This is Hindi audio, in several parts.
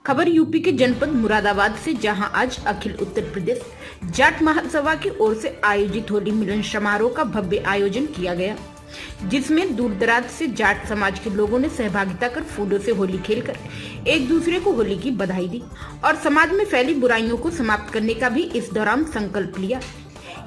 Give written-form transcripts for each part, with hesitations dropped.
खबर यूपी के जनपद मुरादाबाद से, जहां आज अखिल उत्तर प्रदेश जाट महासभा की ओर से आयोजित होली मिलन समारोह का भव्य आयोजन किया गया, जिसमें दूर दराज से जाट समाज के लोगों ने सहभागिता कर फूलों से होली खेलकर एक दूसरे को होली की बधाई दी और समाज में फैली बुराइयों को समाप्त करने का भी इस दौरान संकल्प लिया।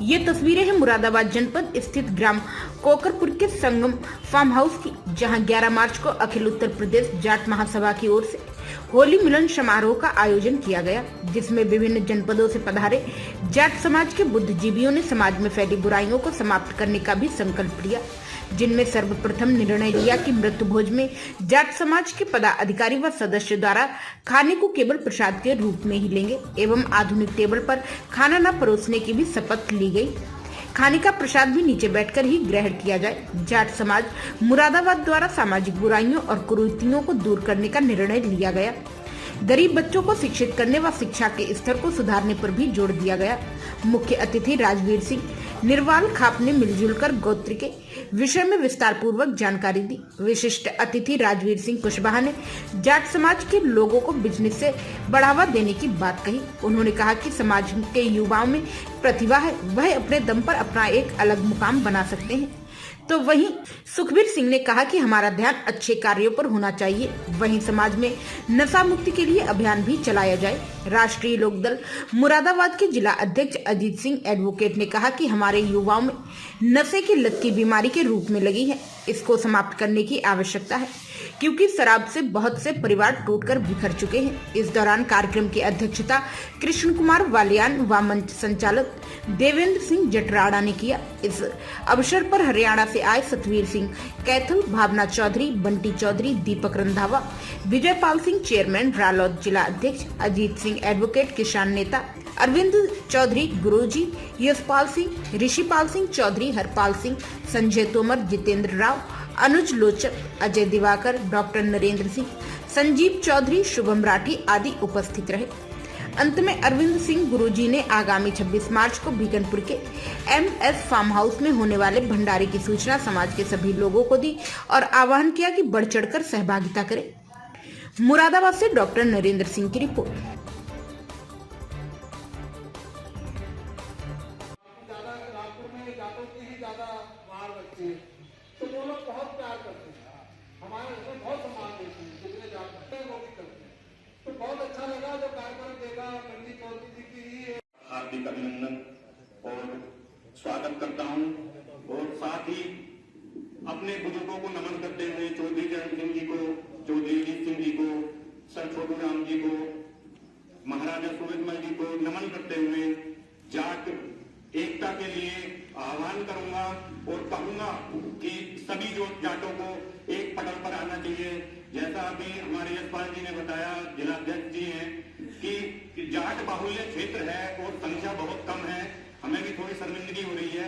ये तस्वीरें हैं मुरादाबाद जनपद स्थित ग्राम कोकरपुर के संगम फार्म हाउस की, जहां 11 मार्च को अखिल उत्तर प्रदेश जाट महासभा की ओर से होली मिलन समारोह का आयोजन किया गया, जिसमें विभिन्न जनपदों से पधारे जाट समाज के बुद्धिजीवियों ने समाज में फैली बुराइयों को समाप्त करने का भी संकल्प लिया, जिनमें सर्वप्रथम निर्णय लिया कि मृत्यु भोज में जाट समाज के पदाधिकारी व सदस्य द्वारा खाने को केवल प्रसाद के रूप में ही लेंगे एवं आधुनिक टेबल पर खाना न परोसने की भी शपथ ली गई। खाने का प्रसाद भी नीचे बैठकर ही ग्रहण किया जाए। जाट समाज मुरादाबाद द्वारा सामाजिक बुराइयों और कुरीतियों को दूर करने का निर्णय लिया गया। गरीब बच्चों को शिक्षित करने व शिक्षा के स्तर को सुधारने पर भी जोर दिया गया। मुख्य अतिथि राजवीर सिंह निर्वाल खाप ने मिलजुल कर गोत्र के विषय में विस्तार पूर्वक जानकारी दी। विशिष्ट अतिथि राजवीर सिंह कुशवाहा ने जाट समाज के लोगों को बिजनेस से बढ़ावा देने की बात कही। उन्होंने कहा कि समाज के युवाओं में प्रतिभा है, वह अपने दम पर अपना एक अलग मुकाम बना सकते हैं। तो वहीं सुखबीर सिंह ने कहा कि हमारा ध्यान अच्छे कार्यों पर होना चाहिए, वहीं समाज में नशा मुक्ति के लिए अभियान भी चलाया जाए। राष्ट्रीय लोकदल मुरादाबाद के जिला अध्यक्ष अजीत सिंह एडवोकेट ने कहा कि हमारे युवाओं में नशे की लत की बीमारी के रूप में लगी है, इसको समाप्त करने की आवश्यकता है, क्योंकि शराब से बहुत से परिवार टूटकर बिखर चुके हैं। इस दौरान कार्यक्रम की अध्यक्षता कृष्ण कुमार वालियान व मंच संचालक देवेंद्र सिंह जटराड़ा ने किया। इस अवसर पर हरियाणा से आए सतवीर सिंह कैथल, भावना चौधरी, बंटी चौधरी, दीपक रंधावा, विजय पाल सिंह चेयरमैन, रालौद जिला अध्यक्ष अजीत सिंह एडवोकेट, किसान नेता अरविंद चौधरी, गुरुजी यशपाल सिंह, ऋषिपाल सिंह चौधरी, हरपाल सिंह, संजय तोमर, जितेंद्र राव, अनुज लोचक, अजय दिवाकर, डॉक्टर नरेंद्र सिंह, संजीव चौधरी, शुभम राठी आदि उपस्थित रहे। अंत में अरविंद सिंह गुरुजी ने आगामी 26 मार्च को बीकनपुर के MS फार्म हाउस में होने वाले भंडारे की सूचना समाज के सभी लोगों को दी और आह्वान किया कि बढ़ चढ़कर सहभागिता करें। मुरादाबाद से डॉक्टर नरेंद्र सिंह की रिपोर्ट। तो वो लोग बहुत प्यार करते हैं, हमारे उसमें बहुत सम्मान देते हैं, जितने जानते हैं वो भी करते हैं। तो बहुत अच्छा लगा जो कार्यक्रम देखा पंडित चौधरी जी की हार्दिक अभिनंदन और स्वागत करता हूं और साथ ही अपने बुजुर्गों को नमन करते हुए चौधरी चरण सिंह जी को, चौधरी अजीत सिंह जी को, सर छोटू राम जी को, महाराजा सूरजमल जी को नमन करते हुए जाट एकता के लिए आह्वान करूंगा और कहूंगा कि सभी जो जाटों को एक पटल पर आना चाहिए। जैसा अभी हमारे यशपाल जी ने बताया, जिला अध्यक्ष जी हैं, कि जाट बाहुल्य क्षेत्र है और संख्या बहुत कम है। हमें भी थोड़ी शर्मिंदगी हो रही है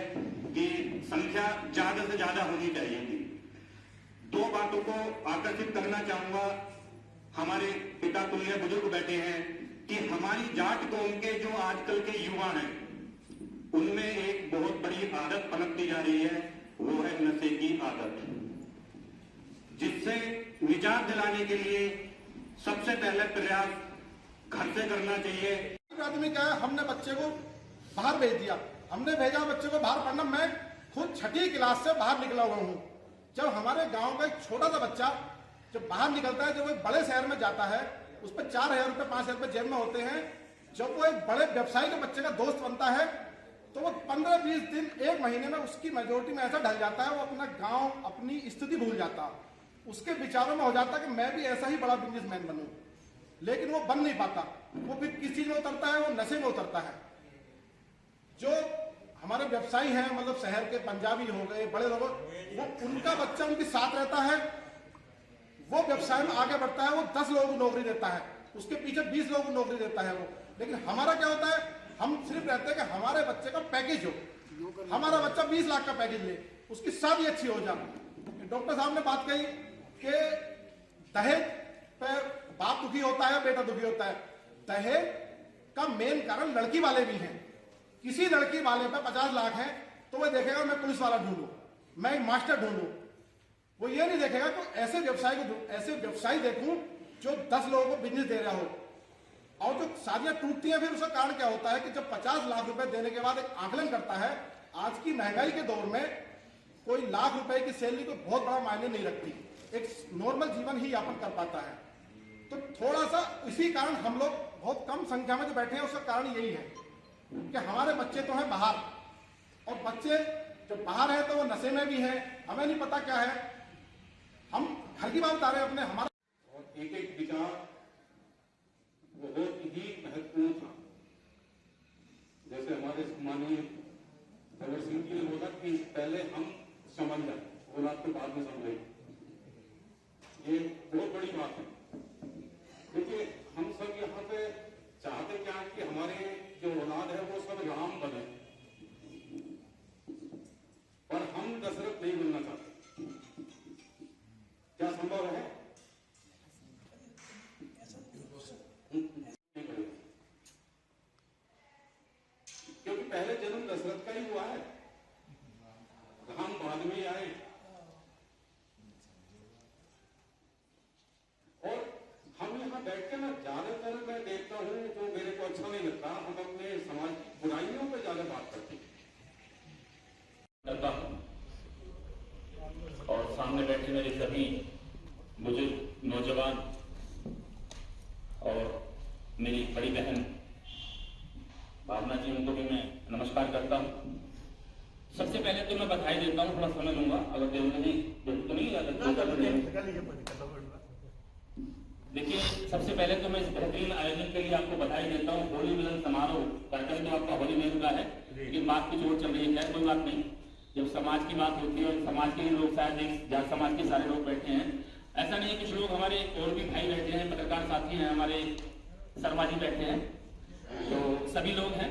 कि संख्या ज्यादा से ज्यादा होनी चाहिए थी। दो बातों को आकर्षित करना चाहूंगा। हमारे पिता तुल्य बुजुर्ग बैठे हैं कि हमारी जाट कौम के जो आजकल के युवा हैं उनमें एक बहुत बड़ी आदत पनपती जा रही है, वो है नशे की आदत, जिससे निजात दिलाने के लिए सबसे पहले प्रयास घर से करना चाहिए। आदमी क्या है, हमने बच्चे को बाहर भेज दिया, हमने भेजा बच्चे को बाहर पढ़ना। मैं खुद 6ठी क्लास से बाहर निकला हुआ हूँ। जब हमारे गांव का एक छोटा सा बच्चा जब बाहर निकलता है, जब वो बड़े शहर में जाता है, उस पर 4000 रुपए 5000 रुपए जेब में होते हैं। जब वो एक बड़े व्यवसायी के बच्चे का दोस्त बनता है तो वो 15-20 दिन 1 महीने में उसकी मेजोरिटी में ऐसा ढल जाता है, वो अपना गांव, अपनी स्थिति भूल जाता। उसके विचारों में हो जाता कि मैं भी ऐसा ही बड़ा बिजनेसमैन बनूं, लेकिन वो बन नहीं पाता। वो फिर किस चीज में उतरता है, वो नशे में उतरता है। जो हमारे व्यवसायी हैं, मतलब शहर के पंजाबी हो गए, बड़े लोग, वो उनका बच्चा उनके साथ रहता है, वो व्यवसाय में आगे बढ़ता है, वो 10 लोगों को नौकरी देता है, उसके पीछे 20 लोगों को नौकरी देता है वो। लेकिन हमारा क्या होता है, हम सिर्फ रहते हैं कि हमारे बच्चे का पैकेज हो, हमारा बच्चा 20 लाख का पैकेज ले, उसकी शादी अच्छी हो जाए। डॉक्टर साहब ने बात कही कि दहेज पे बाप दुखी होता है, बेटा दुखी होता है। दहेज का मेन कारण लड़की वाले भी हैं। किसी लड़की वाले पे 50 लाख है तो वह देखेगा मैं पुलिस वाला ढूंढूं, मैं मास्टर ढूंढूं। वो ये नहीं देखेगा तो ऐसे व्यवसायी देखूं जो 10 लोगों को बिजनेस दे रहा हो, और जो शादियां टूटती हैं, फिर उसका कारण क्या होता है कि जब 50 लाख रुपए देने के बाद एक आकलन करता है, आज की महंगाई के दौर में कोई लाख रुपए की सैलरी कोई बहुत बड़ा मायने नहीं रखती, एक नॉर्मल जीवन ही यापन कर पाता है। तो थोड़ा सा इसी कारण हम लोग बहुत कम संख्या में जो बैठे हैं, उसका कारण यही है कि हमारे बच्चे तो हैं बाहर, और बच्चे जो बाहर है तो वो नशे में भी है, हमें नहीं पता क्या है। हम घर की बात बता रहे हैं अपने, हमारा और एक एक विचार बहुत ही महत्वपूर्ण था। जैसे हमारे माननीय भगत सिंह जी ने बोला कि पहले हम समझ जाए और आपको बाद में समझेंगे, ये बहुत बड़ी बात है। देखिए हम सब यहाँ पे चाहते क्या है कि हमारे जो औलाद है वो सब राम बने, पर हम दशरथ नहीं बनना चाहते। क्या संभव है? क्योंकि पहले जन्म दशरथ का ही हुआ है, राम बाद में ही आए। और हम यहाँ बैठ के ना ज्यादातर मैं देखता हूँ, जो मेरे को अच्छा नहीं लगता, हम अपने समाज की बुराइयों पे ज्यादा बात करते हूँ। और सामने बैठे मेरे सभी बुजुर्ग नौजवान और मेरी बड़ी बहन भावना जी, उनको भी मैं नमस्कार करता हूँ। सबसे पहले तो मैं बधाई देता हूँ, थोड़ा समय लूंगा, अगर देव तो नहीं देखिए, सबसे पहले तो मैं इस बेहतरीन आयोजन के लिए आपको बधाई देता हूँ। होली मिलन समारोह कार्यक्रम तो आपका होली मिलन का है, लेकिन बात कुछ और चल रही है, कोई बात नहीं। जब समाज की बात होती है और समाज के ही लोग, शायद जाट समाज के सारे लोग बैठे हैं, ऐसा नहीं है, कुछ लोग हमारे और भी भाई बैठे हैं, पत्रकार साथी हैं, हमारे शर्मा जी बैठे हैं, तो सभी लोग हैं।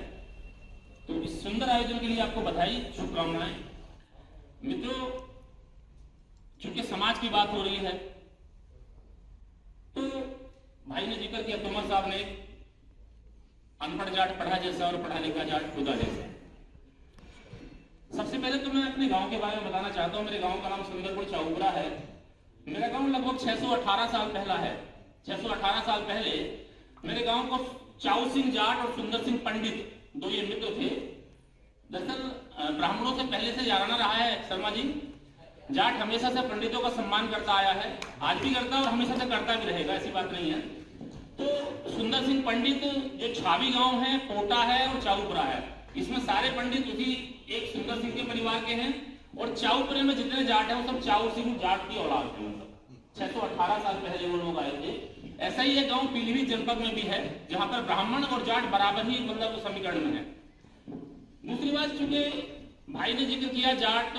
तो इस सुंदर आयोजन के लिए आपको बधाई, शुभकामनाएं। मित्रों, चूंकि समाज की बात हो रही है, तो भाई ने जिक्र किया, तोमर साहब ने, अनपढ़ जाट पढ़ा जैसा और पढ़ा लिखा जाट खुदा जैसा। सबसे पहले तो मैं अपने गांव के बारे में बताना चाहता हूं। मेरे गांव का नाम सुंदरपुर चाउबरा है। मेरा गांव लगभग 618 साल पहला है। 618 साल पहले मेरे गांव को चाऊ सिंह जाट और सुंदर सिंह पंडित, दो ये मित्र थे। दरअसल ब्राह्मणों से पहले से जाना रहा है शर्मा जी, जाट हमेशा से पंडितों का सम्मान करता आया है, आज भी करता है और हमेशा से करता भी रहेगा, ऐसी बात नहीं है। तो सुंदर सिंह पंडित जो छावी गांव है, पोटा है और चाऊपुरा है, इसमें सारे पंडित उसी एक सुंदर सिंह के परिवार के हैं। और चाऊपुरे में जितने जाट हैं वो सब चाऊ सिंह जाट की औलाद है। मतलब 618 साल पहले वो लोग आए थे। ऐसा ही एक गांव पीलीभीत जनपद में भी है, जहां पर ब्राह्मण और जाट बराबर ही मतलब समीकरण में है। दूसरी बात, चूंकि भाई ने जिक्र किया जाट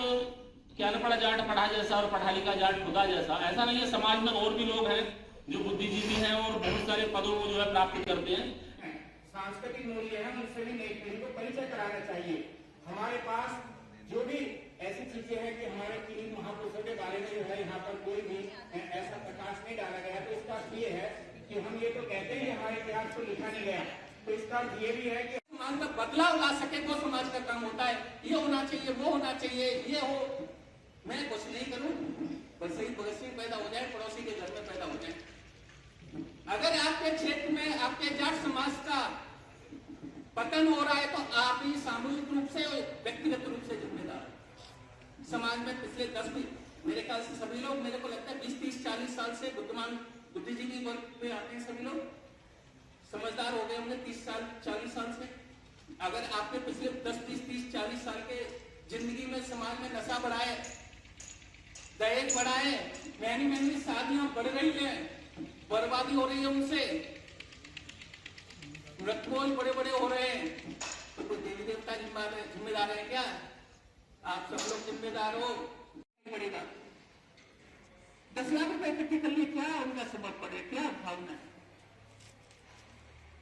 क्या न पढ़ा जाट पढ़ा जैसा और पढ़ा लिखा जाट खुदा जैसा, ऐसा नहीं है। समाज में और भी लोग हैं जो बुद्धिजीवी हैं और बहुत सारे पदों को जो है प्राप्त करते हैं। सांस्कृतिक मूल्य है, उससे भी नई पीढ़ी को परिचय कराना चाहिए। हमारे पास जो भी ऐसी चीजें हैं कि हमारे तीन महापुरुषों के बारे में जो है यहाँ पर कोई भी ऐसा प्रकाश नहीं डाला गया, तो इसका अर्थ ये है कि हम ये तो कहते हैं हमारे इतिहास को लिखा नहीं गया, तो इसका अर्थ ये भी है कि समाज में बदलाव ला सके वो समाज का काम होता है। ये होना चाहिए, वो होना चाहिए, ये हो, मैं कुछ नहीं करूं, बस सही भगत सिंह पैदा हो जाए, पड़ोसी के घर में पैदा हो जाए। अगर आपके क्षेत्र में आपके जाट समाज का पतन हो रहा है तो आप ही सामूहिक रूप से और व्यक्तिगत रूप से जिम्मेदार हैं। समाज में पिछले 10 मेरे ख्याल से सभी लोग, मेरे को लगता है 20, 30, 40 साल से बुद्धिमान बुद्धिजीवी वर्ग में आते हैं। सभी लोग समझदार हो गए होंगे 30 साल 40 साल से। अगर आपने पिछले 10, 20, 30, 40 साल के जिंदगी में समाज में नशा बढ़ाए, दहेज बढ़ाए, महंगी शादियां बढ़ रही है, बर्बादी हो रही है उनसे, मृतकोल बड़े बड़े हो रहे हैं, तो कोई देवी देवता जिम्मेदार है क्या? आप सब लोग जिम्मेदार हो। पड़ेगा 10 लाख रुपए इकट्ठे कर लिए, क्या उनका सबक पड़े, क्या भावना है?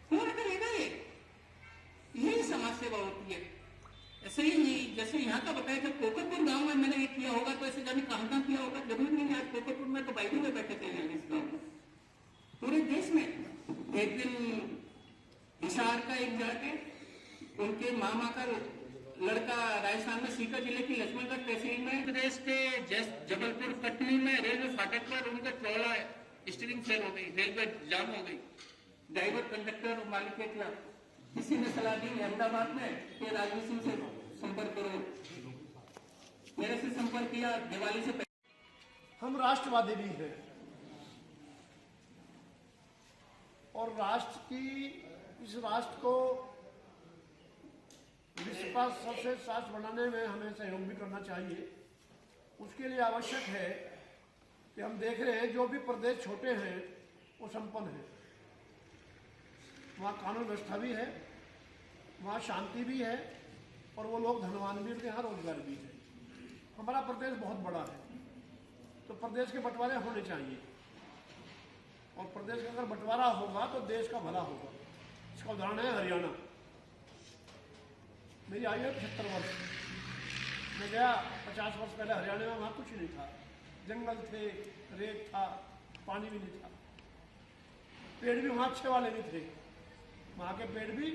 कौन करेगा? ये यही समाज सेवा होती है। ऐसे ही जैसे यहाँ का बताया कि कोकरपुर गांव में मैंने ये किया होगा, तो ऐसे जाने कहाँ किया होगा, जरूर नहीं है। कोकरपुर में तो बाइकों में बैठे थे इस गाँव में, पूरे देश में। एक दिन हिसार का एक जाट है, उनके मामा का लड़का राजस्थान में सीकर जिले की लक्ष्मणगढ़ तहसील में, प्रदेश के जबलपुर कटनी में रेलवे फाटक पर उनका ट्रोला स्टीयरिंग फेल हो गई, रेलवे जाम हो गई, ड्राइवर कंडक्टर और मालिक के खिलाफ किसी ने सलाह दी अहमदाबाद में कि राजवीर सिंह से संपर्क करो, मेरे से संपर्क किया दिवाली से पहले। हम राष्ट्रवादी भी हैं और इस राष्ट्र को विश्व का सबसे राष्ट्र बनाने में हमें सहयोग भी करना चाहिए। उसके लिए आवश्यक है कि हम देख रहे हैं जो भी प्रदेश छोटे हैं वो संपन्न हैं, वहाँ कानून व्यवस्था भी है, वहाँ शांति भी है और वो लोग धनवान भी, उनके यहाँ रोजगार भी है। हमारा प्रदेश बहुत बड़ा है तो प्रदेश के बंटवारे होने चाहिए और प्रदेश का अगर बंटवारा होगा तो देश का भला होगा। इसका उदाहरण है हरियाणा। मेरी आयु है 75 वर्ष। मैं गया 50 वर्ष पहले हरियाणा में, वहाँ कुछ नहीं था, जंगल थे, रेत था, पानी भी नहीं था, पेड़ भी वहाँ अच्छे वाले भी थे, वहाँ के पेड़ भी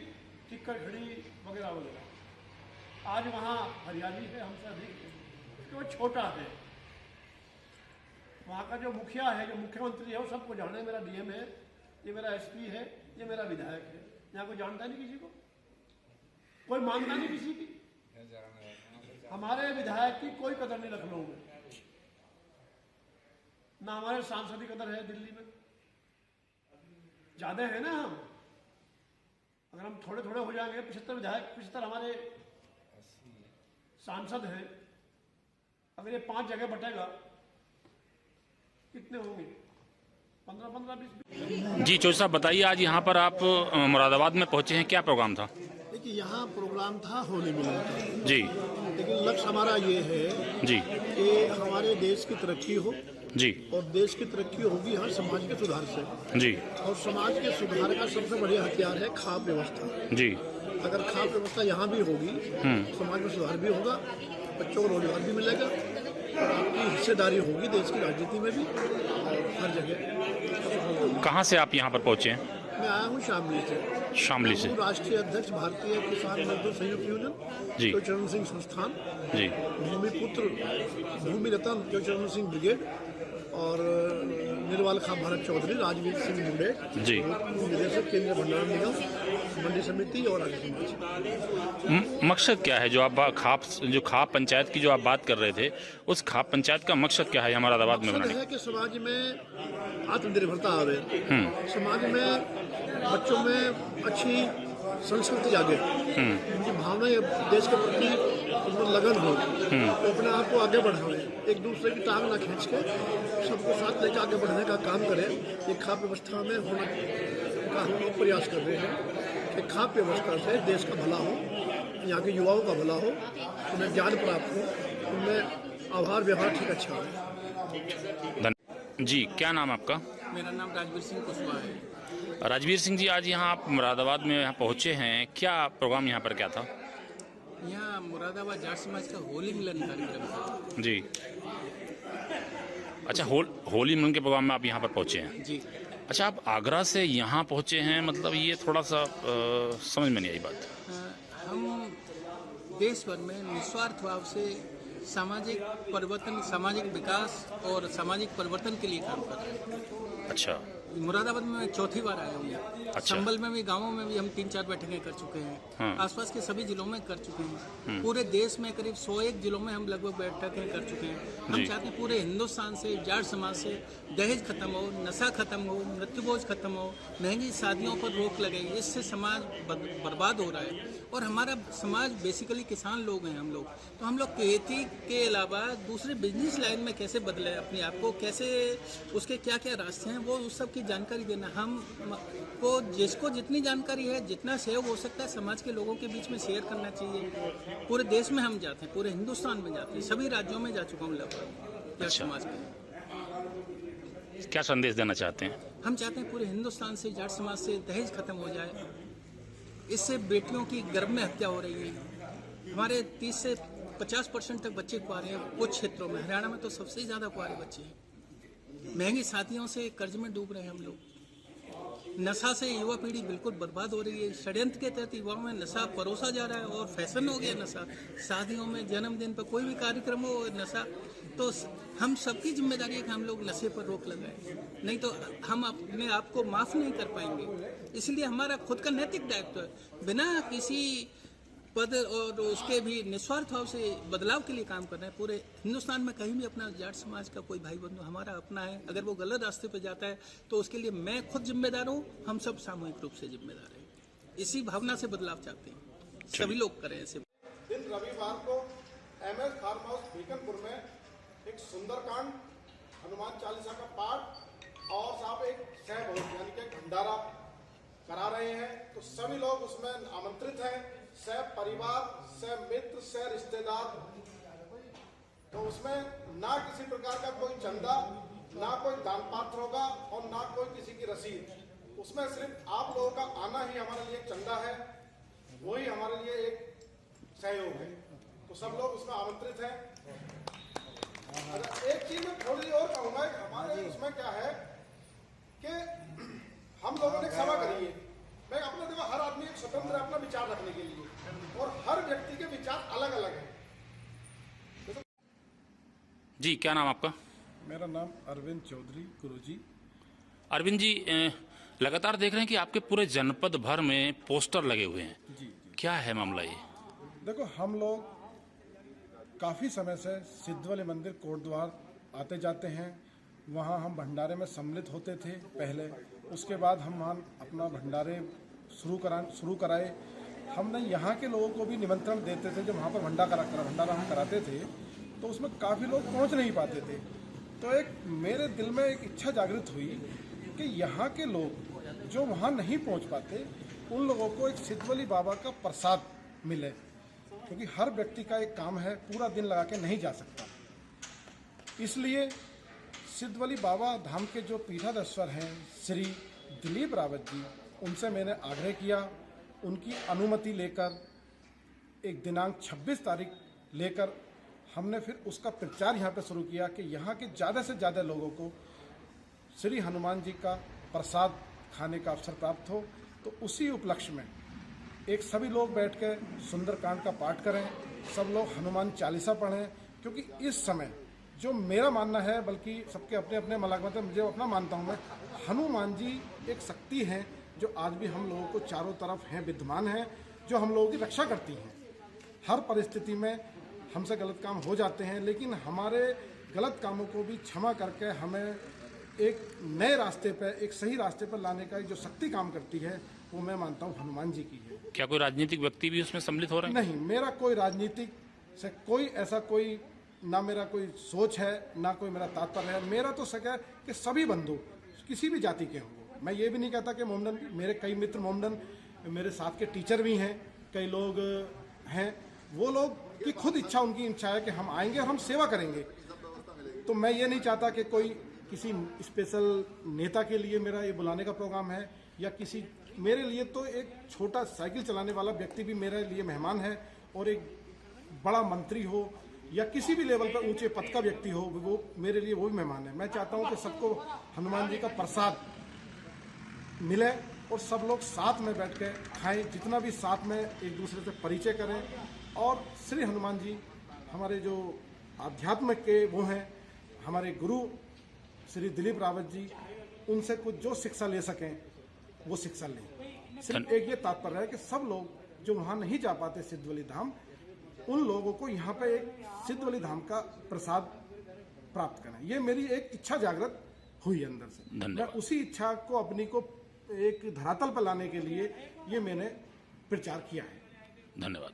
टिक्कर खड़ी वगैरह वगैरह। आज वहाँ हरियाली है हमसे अधिक, वो छोटा है। वहाँ का जो मुखिया है, जो मुख्यमंत्री है, वो सबको जाने, मेरा डीएम है, ये मेरा एसपी है, ये मेरा विधायक है। यहाँ कोई जानता नहीं किसी को, कोई मानता नहीं किसी की। हमारे विधायक की कोई कदर नहीं लखनऊ में, ना हमारे सांसद की कदर है दिल्ली में। ज्यादा है ना हम, अगर हम थोड़े थोड़े हो जाएंगे, 75 विधायक, 75 हमारे सांसद हैं, अगर ये 5 जगह बटेगा कितने होंगे? 15-20। जी चौधरी साहब बताइए, आज यहाँ पर आप मुरादाबाद में पहुंचे हैं, क्या प्रोग्राम था? देखिए यहाँ प्रोग्राम था होली मिलन का जी, लेकिन लक्ष्य हमारा ये है जी कि हमारे देश की तरक्की हो जी और देश की तरक्की होगी हर समाज के सुधार से जी और समाज के सुधार का सबसे बढ़िया हथियार है खाप व्यवस्था। जी अगर खाप व्यवस्था यहाँ भी होगी तो समाज में सुधार भी होगा, बच्चों को रोजगार भी मिलेगा और आपकी हिस्सेदारी होगी देश की राजनीति में भी और हर जगह। कहाँ से आप यहाँ पर पहुँचे हैं? मैं आया हूँ शामली से। शामली से। राष्ट्रीय अध्यक्ष भारतीय किसान मजदूर संयुक्त यूनियन जी। चरण सिंह संस्थान जी, भूमिपुत्र भूमि रतन चरण सिंह ब्रिगेड और निर्वाल खां भारत चौधरी, राजवीर सिंह मुंडे जी। निदेशक केंद्रीय भंडारण निगम, मंडी समिति और आगे समाज। मकसद क्या है जो आप जो खाप पंचायत की जो आप बात कर रहे थे, उस खाप पंचायत का मकसद क्या है मुरादाबाद में बनाने? मकसद है कि समाज में आत्मनिर्भरता आवे, समाज में बच्चों में अच्छी संस्कृति जागे, उनकी भावना देश के प्रति उनमें लगन हो, तो अपने आप को आगे बढ़ावे, एक दूसरे की टांग ना खींच के सबको साथ लेकर आगे बढ़ने का काम करें। ये खाप व्यवस्था में होने का हम लोग प्रयास कर रहे हैं कि खाप व्यवस्था से देश का भला हो, यहाँ के युवाओं का भला हो, उन्हें ज्ञान प्राप्त हो, उनमें आभार व्यवहार ठीक अच्छा हो। जी, क्या नाम है आपका? मेरा नाम राजवीर सिंह कुशवाहा है। राजवीर सिंह जी, आज यहाँ आप मुरादाबाद में यहाँ पहुँचे हैं, क्या प्रोग्राम यहाँ पर क्या था? यहाँ मुरादाबाद जाट समाज का होली मिलन कार्यक्रम था। जी, अच्छा, होली मिलन के प्रोग्राम में आप यहाँ पर पहुँचे हैं जी। अच्छा, आप आगरा से यहाँ पहुँचे हैं, मतलब ये थोड़ा सा समझ में नहीं आई बात। हम देश भर में निस्वार्थ भाव से सामाजिक परिवर्तन, सामाजिक विकास और सामाजिक परिवर्तन के लिए काम कर रहे हैं। अच्छा, मुरादाबाद में मैं चौथी बार आया हूँ। अच्छा। संभल में भी, गांवों में भी हम 3-4 बैठकें कर चुके हैं। हाँ। आसपास के सभी जिलों में कर चुके हैं। पूरे देश में करीब 101 जिलों में हम लगभग बैठकें कर चुके हैं। हम जी। चाहते हैं पूरे हिंदुस्तान से, जाट समाज से दहेज खत्म हो, नशा खत्म हो, मृत्युभोज खत्म हो, महंगी शादियों पर रोक लगे। इससे समाज बर्बाद हो रहा है और हमारा समाज बेसिकली किसान लोग हैं हम लोग। तो हम लोग खेती के अलावा दूसरे बिजनेस लाइन में कैसे बदले अपने आप को, कैसे उसके क्या क्या रास्ते हैं, वो उस सब की जानकारी देना। हम को जिसको जितनी जानकारी है, जितना सहयोग हो सकता है समाज के लोगों के बीच में शेयर करना चाहिए। पूरे देश में हम जाते हैं, पूरे हिंदुस्तान में जाते हैं, सभी राज्यों में जा चुका हूँ लगभग। अच्छा। समाज में क्या संदेश देना चाहते हैं? हम चाहते हैं पूरे हिंदुस्तान से, जाट समाज से दहेज खत्म हो जाए। इससे बेटियों की गर्भ में हत्या हो रही है। हमारे 30 से 50% तक बच्चे कुंवारे हैं कुछ क्षेत्रों में। हरियाणा में तो सबसे ज़्यादा कुंवारे बच्चे हैं। महंगी शादियों से कर्ज में डूब रहे हैं हम लोग। नशा से युवा पीढ़ी बिल्कुल बर्बाद हो रही है। षड्यंत्र के तहत युवाओं में नशा परोसा जा रहा है और फैशन हो गया नशा। शादियों में, जन्मदिन पर कोई भी कार्यक्रम हो, नशा तो हम सबकी जिम्मेदारी है कि हम लोग नशे पर रोक लगाएं, नहीं तो हम अपने आप को माफ़ नहीं कर पाएंगे। इसलिए हमारा खुद का नैतिक दायित्व है, बिना किसी पद और उसके भी निस्वार्थ भाव से बदलाव के लिए काम कर रहे हैं। पूरे हिंदुस्तान में कहीं भी अपना जाट समाज का कोई भाई बंधु हमारा अपना है, अगर वो गलत रास्ते पे जाता है तो उसके लिए मैं खुद जिम्मेदार हूँ, हम सब सामूहिक रूप से जिम्मेदार हैं। इसी भावना से बदलाव चाहते हैं, सभी लोग करें ऐसे। दिन रविवार को MS फार्म हाउस बीकनपुर में एक सुंदरकांड, हनुमान चालीसा का पाठ और साहब एक सह भोज यानी कि भंडारा करा रहे हैं। तो सभी लोग उसमें आमंत्रित हैं, सह परिवार, सह मित्र, सह रिश्तेदार। तो उसमें ना किसी प्रकार का कोई चंदा, ना कोई दान पात्र होगा और ना कोई किसी की रसीद। उसमें सिर्फ आप लोगों का आना ही हमारे लिए चंदा है, वही हमारे लिए एक सहयोग है। तो सब लोग उसमें आमंत्रित हैं। अच्छा, एक चीज मैं थोड़ी और कहूंगा, हमारे उसमें क्या है कि हम लोगों ने क्षमा करी है। मैं अपने देखो, हर आदमी एक स्वतंत्र है अपना विचार रखने के लिए, और हर व्यक्ति के विचार अलग अलग हैं। जी, क्या नाम आपका? मेरा नाम अरविंद चौधरी गुरुजी। अरविंद जी, लगातार देख रहे हैं कि आपके पूरे जनपद भर में पोस्टर लगे हुए हैं। जी, क्या है मामला ये? देखो, हम लोग काफ़ी समय से सिद्धवली मंदिर कोटद्वार आते जाते हैं। वहाँ हम भंडारे में सम्मिलित होते थे पहले, उसके बाद हम वहाँ अपना भंडारे शुरू कराए। हमने यहाँ के लोगों को भी निमंत्रण देते थे, जब वहाँ पर भंडारा हम कराते थे तो उसमें काफ़ी लोग पहुँच नहीं पाते थे। तो एक मेरे दिल में एक इच्छा जागृत हुई कि यहाँ के लोग जो वहाँ नहीं पहुँच पाते, उन लोगों को एक सिद्धवली बाबा का प्रसाद मिले, क्योंकि हर व्यक्ति का एक काम है, पूरा दिन लगा के नहीं जा सकता। इसलिए सिद्धवली बाबा धाम के जो पीठाधीश्वर हैं श्री दिलीप रावत जी, उनसे मैंने आग्रह किया। उनकी अनुमति लेकर एक दिनांक 26 तारीख लेकर हमने फिर उसका प्रचार यहाँ पे शुरू किया कि यहाँ के ज़्यादा से ज़्यादा लोगों को श्री हनुमान जी का प्रसाद खाने का अवसर प्राप्त हो। तो उसी उपलक्ष्य में एक सभी लोग बैठ के सुंदरकांड का पाठ करें, सब लोग हनुमान चालीसा पढ़ें, क्योंकि इस समय जो मेरा मानना है, बल्कि सबके अपने अपने मलागमत है, मुझे अपना मानता हूँ मैं, हनुमान जी एक शक्ति है जो आज भी हम लोगों को चारों तरफ हैं, विद्यमान है, जो हम लोगों की रक्षा करती हैं। हर परिस्थिति में हमसे गलत काम हो जाते हैं, लेकिन हमारे गलत कामों को भी क्षमा करके हमें एक नए रास्ते पर, एक सही रास्ते पर लाने का जो शक्ति काम करती है, वो मैं मानता हूँ हनुमान जी की है। क्या कोई राजनीतिक व्यक्ति भी उसमें सम्मिलित हो रहे हैं? नहीं, मेरा कोई राजनीतिक से कोई ऐसा कोई, ना मेरा कोई सोच है, ना कोई मेरा तात्पर्य है। मेरा तो सक है कि सभी बंधु किसी भी जाति के हों। मैं ये भी नहीं कहता कि मोमडन, मेरे कई मित्र मोमडन, मेरे साथ के टीचर भी हैं, कई लोग हैं, वो लोग की खुद इच्छा, उनकी इच्छा है कि हम आएंगे और हम सेवा करेंगे। तो मैं ये नहीं चाहता कि कोई किसी स्पेशल नेता के लिए मेरा ये बुलाने का प्रोग्राम है, या किसी, मेरे लिए तो एक छोटा साइकिल चलाने वाला व्यक्ति भी मेरे लिए मेहमान है, और एक बड़ा मंत्री हो या किसी भी लेवल पर ऊंचे पद का व्यक्ति हो, वो मेरे लिए वो भी मेहमान है। मैं चाहता हूं कि सबको हनुमान जी का प्रसाद मिले और सब लोग साथ में बैठ के खाएं, जितना भी साथ में एक दूसरे से परिचय करें, और श्री हनुमान जी हमारे जो आध्यात्म के वो हैं, हमारे गुरु श्री दिलीप रावत जी, उनसे कुछ जो शिक्षा ले सकें वो शिक्षा लें। सिर्फ एक ये तात्पर्य है कि सब लोग जो वहाँ नहीं जा पाते सिद्धवली धाम, उन लोगों को यहाँ पे एक सिद्धवली धाम का प्रसाद प्राप्त करें। ये मेरी एक इच्छा जागृत हुई अंदर से। मैं उसी इच्छा को अपनी को एक धरातल पर लाने के लिए ये मैंने प्रचार किया है। धन्यवाद।